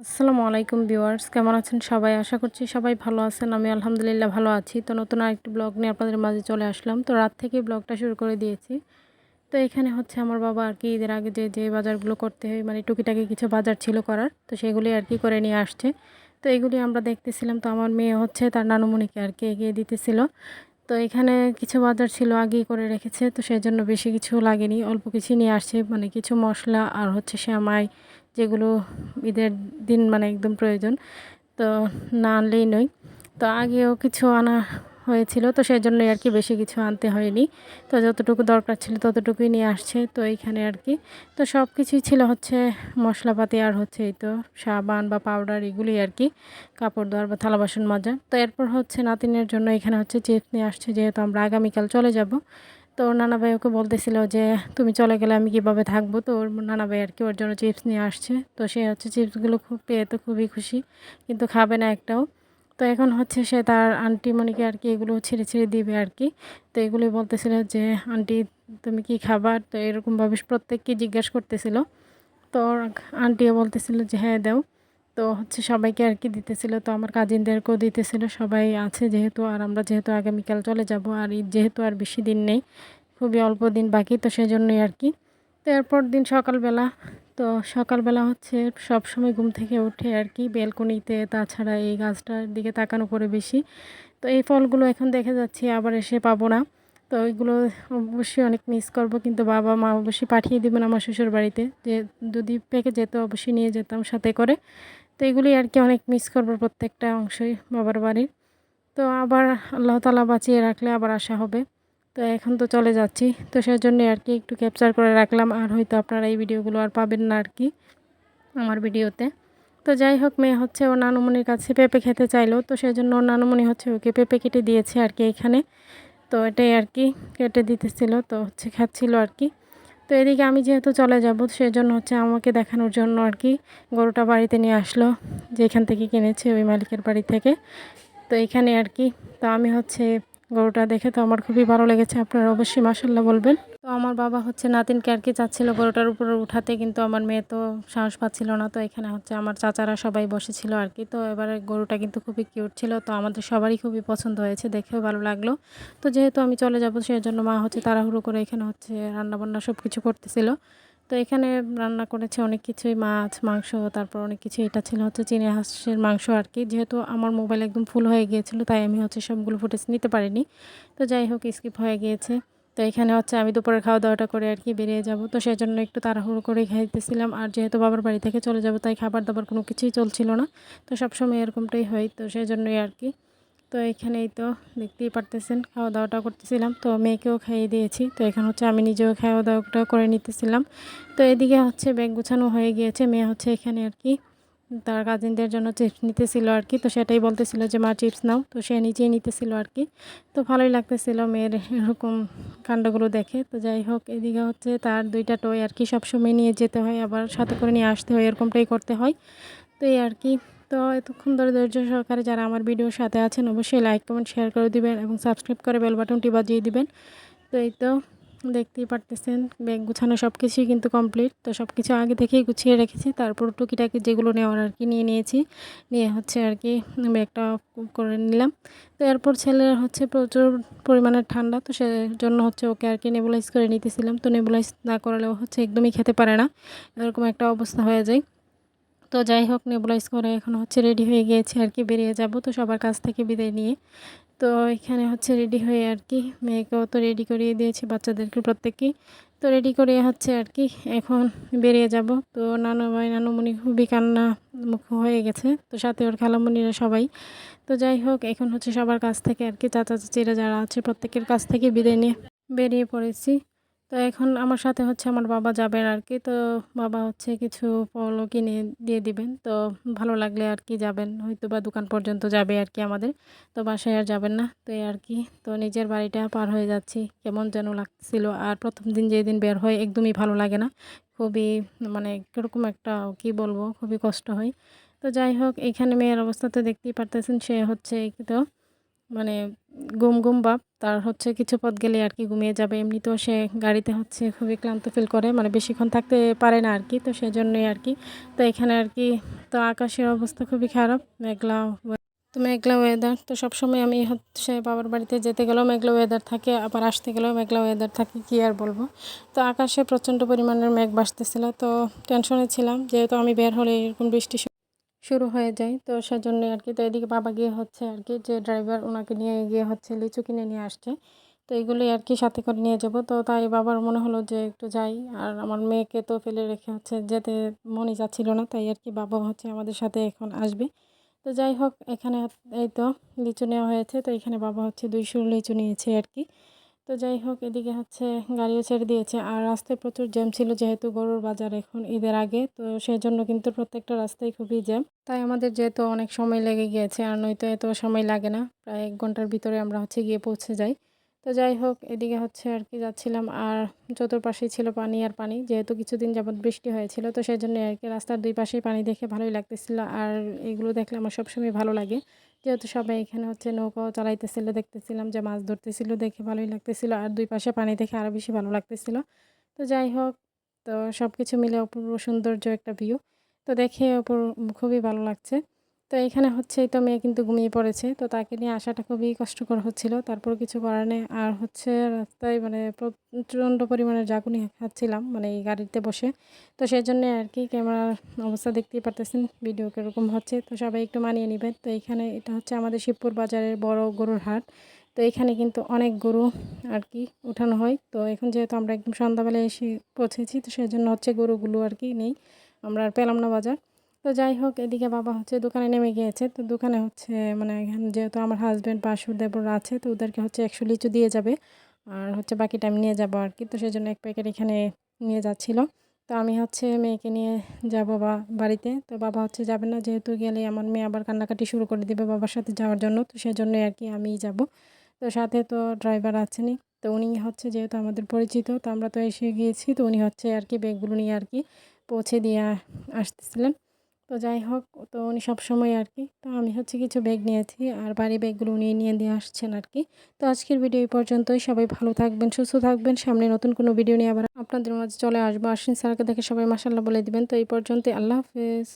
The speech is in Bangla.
আসসালামু আলাইকুম ভিউয়ার্স, কেমন আছেন সবাই? আশা করছি সবাই ভালো আছেন। আমি আলহামদুলিল্লাহ ভালো আছি। তো নতুন আরেকটি ব্লগ নিয়ে আপনাদের মাঝে চলে আসলাম। তো রাত থেকেই ব্লগটা শুরু করে দিয়েছি। তো এখানে হচ্ছে আমার বাবা আর কি ঈদের আগে যে বাজারগুলো করতে হয়, মানে টুকিটাকি কিছু বাজার ছিল করার, তো সেগুলি আর কি করে নিয়ে আসছে। তো এগুলি আমরা দেখতেছিলাম। তো আমার মেয়ে হচ্ছে তার নানুমণিকে আর কি এগিয়ে দিতেছিল। তো এখানে কিছু বাজার ছিল আগেই করে রেখেছে, তো সেজন্য বেশি কিছু লাগেনি, অল্প কিছু নিয়ে আসছে, মানে কিছু মশলা আর হচ্ছে সেমাই, যেগুলো ঈদের দিন মানে একদম প্রয়োজন। তো না আনলেই নয়। তো আগেও কিছু আনা হয়েছিল, তো সেজন্যই আর কি বেশি কিছু আনতে হয়নি। তো যতটুকু দরকার ছিল ততটুকুই নিয়ে আসছে। তো এইখানে আর কি তো সব কিছুই ছিল হচ্ছে মশলাপাতি, আর হচ্ছে এই তো সাবান বা পাউডার, এগুলি আর কি কাপড় ধোয়ার বা থালা বাসন মাজা। তো এরপর হচ্ছে নাতিনের জন্য এখানে হচ্ছে চিপস নিয়ে আসছে, যেহেতু আমরা আগামীকাল চলে যাব। তো ওর নানা ভাই ওকে বলতেছিল যে তুমি চলে গেলে আমি কিভাবে থাকবো। তো ওর নানা ভাই আর কি ওর জন্য চিপস নিয়ে আসছে। তো সে হচ্ছে চিপসগুলো খুব পেয়ে তো খুবই খুশি, কিন্তু খাবে না একটাও। তো এখন হচ্ছে সে তার আন্টি মনিকে আর কি এগুলো ছিঁড়ে ছিঁড়ে দিবে আর কি। তো এগুলোই বলতেছিল যে আন্টি তুমি কি খাবার, তো এরকমভাবে প্রত্যেককে জিজ্ঞাসা করতেছিল। তো ওর আন্টিও বলতেছিল যে হ্যাঁ দাও। তো হচ্ছে সবাইকে আর কি দিতেছিল, তো আমার কাজিনদেরকেও দিতেছিল, সবাই আছে যেহেতু, আর আমরা যেহেতু আগামীকাল চলে যাব, আর ঈদ যেহেতু আর বেশি দিন নেই, খুবই অল্প দিন বাকি, তো সেজন্যই আর কি। তো এরপর দিন সকালবেলা, তো সকালবেলা হচ্ছে সব সময় ঘুম থেকে উঠে আর কি বেলকনিতে, তাছাড়া এই গাছটার দিকে তাকানো করে বেশি। তো এই ফলগুলো এখন দেখে যাচ্ছি আবার এসে পাবো না। তো ওইগুলো অবশ্যই অনেক মিস করব, কিন্তু বাবা মা অবশ্যই পাঠিয়ে দেবেন আমার শ্বশুর বাড়িতে, যে যদি পেকে যেত অবশ্যই নিয়ে যেতাম সাথে করে। তো এগুলি আর কি অনেক মিস করব প্রত্যেকটা অংশই বাবার বাড়ির। তো আবার আল্লাহ তাআলা বাঁচিয়ে রাখলে আবার আসা হবে। তো এখন তো চলে যাচ্ছি, তো সেজন্য আর কি একটু ক্যাপচার করে রাখলাম, আর হয়তো আপনারা এই ভিডিওগুলো আর পাবেন না আর কি আমার ভিডিওতে। তো যাই হোক, মেয়ে হচ্ছে ওর নানুমণির কাছে পেঁপে খেতে চাইলো, তো সেজন্য ওর নানুমণি হচ্ছে ওকে পেঁপে কেটে দিয়েছে আর কি এখানে। তো এটাই আর কি কেটে দিতেছিল, তো হচ্ছে খাচ্ছিল আর কি। তো এদিকে আমি যেহেতু চলে যাব, সেজন্য হচ্ছে আমাকে দেখানোর জন্য আর কি গরুটা বাড়িতে নিয়ে আসলো, যেখান থেকে কিনেছে ওই মালিকের বাড়ি থেকে। তো এখানে আর কি তো আমি হচ্ছে গরুটা দেখে তো আমার খুবই ভালো লেগেছে, আপনারা অবশ্যই মাশাআল্লাহ বলবেন। তো আমার বাবা হচ্ছে নাতিনকে আর কি চাচ্ছিল গরুটার উপরে উঠাতে, কিন্তু আমার মেয়ে তো সাহস পাচ্ছিল না। তো এখানে হচ্ছে আমার চাচারা সবাই বসেছিল আর কি। তো এবারে গরুটা কিন্তু খুবই কিউট ছিল, তো আমাদের সবারই খুবই পছন্দ হয়েছে, দেখেও ভালো লাগলো। তো যেহেতু আমি চলে যাব, সেজন্য মা হচ্ছে তাড়াহুড়ো করে এখানে হচ্ছে রান্নাবান্না সব কিছু করতেছিল। তো এখানে রান্না করেছে অনেক কিছুই, মাছ, মাংস, তারপর অনেক কিছু। এটা ছিল হচ্ছে চিংড়ি হাঁসের মাংস আর কি। যেহেতু আমার মোবাইল একদম ফুল হয়ে গিয়েছিল, তাই আমি হচ্ছে সবগুলো ফুটেজ নিতে পারিনি। তো যাই হোক, স্কিপ হয়ে গিয়েছে। তো এখানে হচ্ছে আমি দুপুরের খাওয়া দাওয়াটা করে আর কি বেরিয়ে যাব, তো সেজন্য একটু তাড়াহুড়ো করে খাইতেছিলাম। আর যেহেতু বাবার বাড়ি থেকে চলে যাব, তাই খাবার দাবার কোনো কিছুই চলছিল না। তো সবসময় এরকমটাই হয়, তো সেজন্যই আর কি। তো এখানেই তো দেখতেই পারতেছেন খাওয়া দাওয়াটা করতেছিলাম, তো মেয়েকেও খাইয়ে দিয়েছি। তো এখন হচ্ছে আমি নিজেও খাওয়া দাওয়াটা করে নিতেছিলাম। তো এদিকে হচ্ছে ব্যাগ গুছানো হয়ে গিয়েছে, মেয়ে হচ্ছে এখানে আর কি তার কাজিনদের জন্য চিপস নিতেছিল আর কি। তো সেটাই বলতেছিল যে মা চিপস নাও, তো সে নিজেই নিতেছিল আর কি। তো ভালোই লাগতেছিল মেয়ের এরকম কাণ্ডগুলো দেখে। তো যাই হোক, এদিকে হচ্ছে তার দুইটা টয় আর কি সবসময় নিয়ে যেতে হয়, আবার সাথে করে নিয়ে আসতে হয়, এরকমটাই করতে হয়। তো এই আর কি। তো এতক্ষণ ধরে ধৈর্য সহকারে যারা আমার ভিডিওর সাথে আছেন, অবশ্যই লাইক কমেন্ট শেয়ার করে দিবেন এবং সাবস্ক্রাইব করে বেল বাটনটি বাজিয়ে দিবেন। তো এই তো দেখতেই পারতেছেন ব্যাগ গুছানো সব কিছুই কিন্তু কমপ্লিট। তো সব কিছু আগে থেকেই গুছিয়ে রেখেছি, তারপর টুকিটাকি যেগুলো নেওয়ার আর কি নিয়ে নিয়েছি, নিয়ে হচ্ছে আর কি ব্যাগটা করে নিলাম। তো এরপর ছেলের হচ্ছে প্রচুর পরিমাণে ঠান্ডা, তো সেজন্য হচ্ছে ওকে আর কি নেবুলাইজ করে নিতেছিলাম। তো নেবুলাইজ না করালেও হচ্ছে একদমই খেতে পারে না, এরকম একটা অবস্থা হয়ে যায়। তো যাই হোক, নেবুলাইজ করে এখন হচ্ছে রেডি হয়ে গিয়েছে আর কি, বেরিয়ে যাব তো সবার কাছ থেকে বিদায় নিয়ে। তো এখানে হচ্ছে রেডি হয়ে আর কি মেয়েকেও তো রেডি করিয়ে দিয়েছি, বাচ্চাদেরকে প্রত্যেককেই। তো রেডি করে হচ্ছে আর কি এখন বেরিয়ে যাব। তো নানু ভাই নানুমণি খুবই কান্না মুখ হয়ে গেছে, তো সাথে ওর খালামণিরা সবাই। তো যাই হোক, এখন হচ্ছে সবার কাছ থেকে আর কি চাচা চাচিরা যারা আছে প্রত্যেকের কাছ থেকে বিদায় নিয়ে বেরিয়ে পড়েছি। তো এখন আমার সাথে হচ্ছে আমার বাবা যাবেন আর কি। তো বাবা হচ্ছে কিছু ফলও কিনে দিয়ে দিবেন, তো ভালো লাগলে আর কি যাবেন, হয়তো বা দোকান পর্যন্ত যাবে আর কি আমাদের। তো বাসায় আর যাবেন না, তো এই আর কি। তো নিজের বাড়িটা পার হয়ে যাচ্ছি, কেমন যেন লাগছিল। আর প্রথম দিন যেদিন বের হয় একদমই ভালো লাগে না, খুবই মানে কীরকম একটা কি বলবো, খুবই কষ্ট হয়। তো যাই হোক, এখানে মেয়ের অবস্থা তো দেখতেই পারতেছেন, সে হচ্ছে এই তো মানে ঘুম ভাব। তার হচ্ছে কিছু পথ গেলে আর কি ঘুমিয়ে যাবে। এমনিতেও সে গাড়িতে হচ্ছে খুবই ক্লান্ত ফিল করে, মানে বেশিক্ষণ থাকতে পারে না আর কি। তো সেজন্যই আর কি। তো এখানে আর কি তো আকাশের অবস্থা খুবই খারাপ, মেঘলা ওয়েদার। তো সবসময় আমি হচ্ছে বাবার বাড়িতে যেতে গেলেও মেঘলা ওয়েদার থাকে, আবার আসতে গেলেও মেঘলা ওয়েদার থাকে, কী আর বলবো। তো আকাশে প্রচণ্ড পরিমাণের মেঘ ভাসতেছিল, তো টেনশনে ছিলাম যেহেতু আমি বের হলে এরকম বৃষ্টি শুরু হয়ে যায়। তো সেজন্যই আর কি। তো এদিকে বাবা গিয়ে হচ্ছে আর কি, যে ড্রাইভার ওনাকে নিয়ে গিয়ে হচ্ছে লিচু কিনে নিয়ে আসছে। তো এইগুলোই আর কি সাথে করে নিয়ে যাব। তো তাই বাবার মনে হলো যে একটু যাই, আর আমার মেয়েকে তো ফেলে রেখে হচ্ছে যেতে মনই যাচ্ছিল না। তাই আর কি বাবা হচ্ছে আমাদের সাথে এখন আসবে। তো যাই হোক, এখানে এই তো লিচু নেওয়া হয়েছে। তো এখানে বাবা হচ্ছে 200 লিচু নিয়েছে আর কি। তো যাই হোক, এদিকে হচ্ছে গাড়িও ছেড়ে দিয়েছে, আর রাস্তায় প্রচুর জ্যাম ছিল যেহেতু গরুর বাজার এখন ঈদের আগে। তো সেই জন্য কিন্তু প্রত্যেকটা রাস্তায় খুবই জ্যাম। তাই আমাদের যেহেতু অনেক সময় লেগে গিয়েছে, আর নয়তো এত সময় লাগে না, প্রায় 1 ঘন্টার ভিতরে আমরা হচ্ছে গিয়ে পৌঁছে যাই। তো যাই হোক, এদিকে হচ্ছে আর কি যাচ্ছিলাম, আর চতুর্পাশেই ছিল পানি আর পানি, যেহেতু কিছুদিন যাবৎ বৃষ্টি হয়েছিল। তো সেই জন্য আর কি রাস্তার 2 পাশেই পানি দেখে ভালোই লাগতেছিল, আর এগুলো দেখলে আমার সবসময় ভালো লাগে। যেহেতু সবাই এখানে হচ্ছে নৌকাও চালাইতেছিল, দেখতেছিলাম যে মাছ ধরতেছিল, দেখে ভালোই লাগতেছিল, আর 2 পাশে পানি দেখে আরও বেশি ভালো লাগতেছিল। তো যাই হোক, তো সব কিছু মিলে অপূর্ব সৌন্দর্য একটা ভিউ। তো দেখে খুবই ভালো লাগছে। তো এখানে হচ্ছে এই তো মেয়ে কিন্তু ঘুমিয়ে পড়েছে, তো তাকে নিয়ে আসাটা খুবই কষ্টকর হচ্ছিল, তারপর কিছু করার নেই। আর হচ্ছে রাস্তায় মানে প্রচণ্ড পরিমাণে ঝাঁকুনি খাচ্ছিলাম, মানে এই গাড়িতে বসে। তো সেই জন্যে আর কি ক্যামেরার অবস্থা দেখতেই পারতেছেন, ভিডিও কীরকম হচ্ছে। তো সবাই একটু মানিয়ে নেবেন। তো এইখানে এটা হচ্ছে আমাদের শিবপুর বাজারের বড় গরুর হাট। তো এখানে কিন্তু অনেক গরু আর কি উঠানো হয়। তো এখন যেহেতু আমরা একদম সন্ধ্যাবেলায় এসে পৌঁছেছি, তো সেই জন্য হচ্ছে গরুগুলো আর কি নেই, আমরা আর পেলাম না বাজার। তো যাই হোক, এদিকে বাবা হচ্ছে দোকানে নেমে গিয়েছে। তো দোকানে হচ্ছে মানে এখানে যেহেতু আমার হাজব্যান্ড বাসুর দেবর আছে, তো ওদেরকে হচ্ছে 100 লিচু দিয়ে যাবে, আর হচ্ছে বাকি টাইম নিয়ে যাবো আর কি। তো সেই জন্য 1 প্যাকেট এখানে নিয়ে যাচ্ছিল। তো আমি হচ্ছে মেয়েকে নিয়ে যাব বাড়িতে। তো বাবা হচ্ছে যাবে না, যেহেতু গেলে আমার মেয়ে আবার কান্নাকাটি শুরু করে দিবে বাবার সাথে যাওয়ার জন্য। তো সেজন্যই আর কি আমিই যাব। তো সাথে তো ড্রাইভার আছেনই। তো উনি হচ্ছে যেহেতু আমাদের পরিচিত, তো আমরা তো এসে গিয়েছি, তো উনি হচ্ছে আর কি ব্যাগগুলো নিয়ে আর কি পৌঁছে দিয়ে আসতেছিলেন। তো যাই হোক, তো উনি সবসময় আর কি, তো আমি হচ্ছে কিছু ব্যাগ নিয়েছি, আর বাড়ি ব্যাগগুলো উনি নিয়ে দিয়ে আসছেন আর কি। তো আজকের ভিডিও এই পর্যন্তই। সবাই ভালো থাকবেন, সুস্থ থাকবেন। সামনে নতুন কোনো ভিডিও নিয়ে আবার আপনাদের মাঝে চলে আসবো। আশ্বিন স্যারকে দেখে সবাই মাশাআল্লাহ বলে দিবেন। তো এই পর্যন্তই, আল্লাহ হাফেজ।